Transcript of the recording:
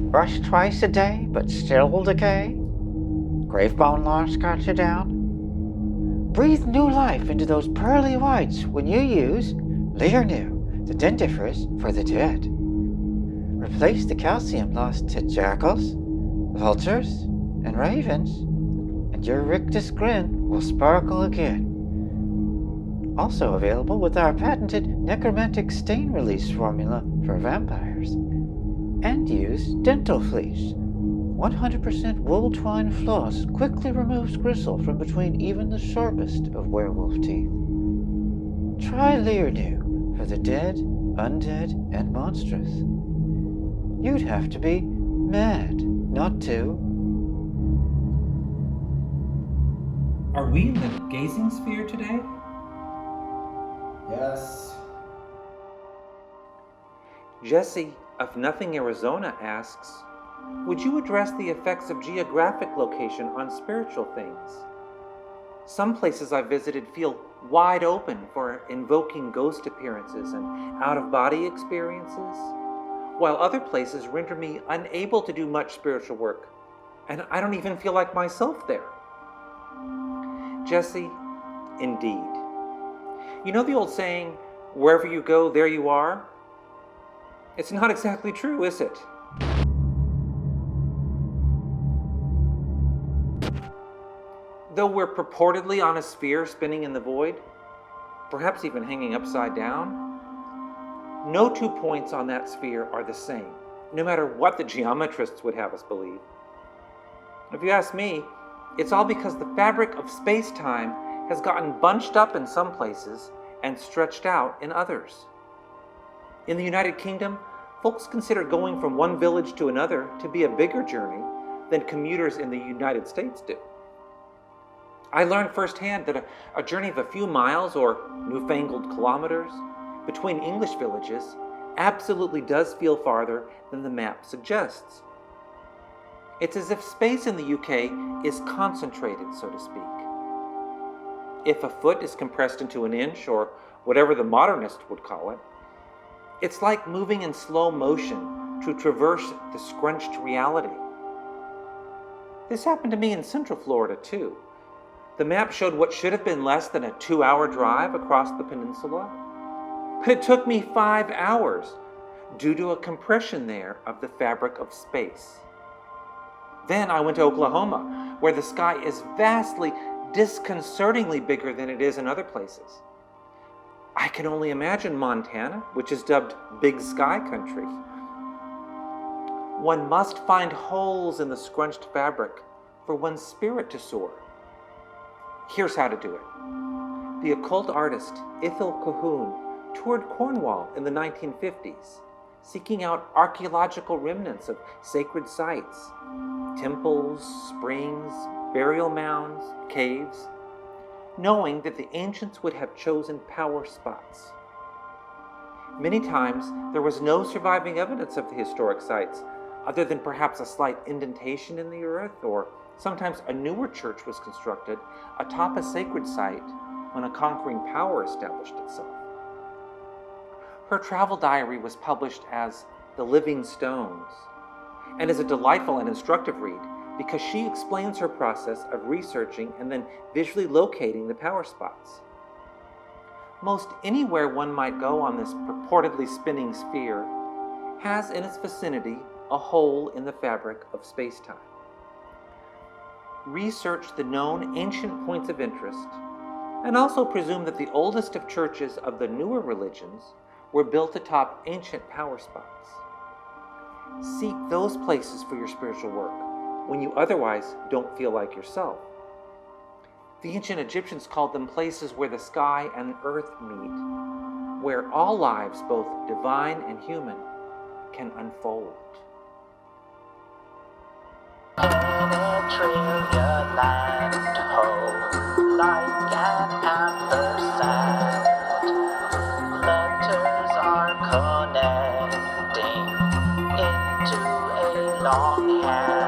Brush twice a day, but still decay? Grave bone loss got you down? Breathe new life into those pearly whites when you use Learnew, the dentifrice for the dead. Replace the calcium lost to jackals, vultures, and ravens, and your rictus grin will sparkle again. Also available with our patented necromantic stain release formula for vampires. And use dental fleece. 100% wool twine floss quickly removes gristle from between even the sharpest of werewolf teeth. Try Learnew for the dead, undead, and monstrous. You'd have to be mad not to. Are we in the gazing sphere today? Yes. Jesse of Nothing, Arizona asks, would you address the effects of geographic location on spiritual things? Some places I visited feel wide open for invoking ghost appearances and out-of-body experiences, while other places render me unable to do much spiritual work, and I don't even feel like myself there. Jesse, indeed. You know the old saying, wherever you go, there you are? It's not exactly true, is it? Though we're purportedly on a sphere spinning in the void, perhaps even hanging upside down, no 2 points on that sphere are the same, no matter what the geometrists would have us believe. If you ask me, it's all because the fabric of space-time has gotten bunched up in some places and stretched out in others. In the United Kingdom, folks consider going from one village to another to be a bigger journey than commuters in the United States do. I learned firsthand that a journey of a few miles or newfangled kilometers between English villages absolutely does feel farther than the map suggests. It's as if space in the UK is concentrated, so to speak. If a foot is compressed into an inch, or whatever the modernist would call it, it's like moving in slow motion to traverse the scrunched reality. This happened to me in Central Florida, too. The map showed what should have been less than a 2-hour drive across the peninsula, but it took me 5 hours due to a compression there of the fabric of space. Then I went to Oklahoma, where the sky is vastly, disconcertingly bigger than it is in other places. I can only imagine Montana, which is dubbed Big Sky Country. One must find holes in the scrunched fabric for one's spirit to soar. Here's how to do it. The occult artist Ithel Cahoon toured Cornwall in the 1950s, seeking out archaeological remnants of sacred sites, temples, springs, burial mounds, caves, knowing that the ancients would have chosen power spots. Many times, there was no surviving evidence of the historic sites, other than perhaps a slight indentation in the earth, or sometimes a newer church was constructed atop a sacred site when a conquering power established itself. Her travel diary was published as The Living Stones, and is a delightful and instructive read because she explains her process of researching and then visually locating the power spots. Most anywhere one might go on this purportedly spinning sphere has in its vicinity a hole in the fabric of space-time. Research the known ancient points of interest, and also presume that the oldest of churches of the newer religions were built atop ancient power spots. Seek those places for your spiritual work when you otherwise don't feel like yourself. The ancient Egyptians called them places where the sky and earth meet, where all lives, both divine and human, can unfold. Penetralia land holds like an ampersand. Letters are connecting into a long hand.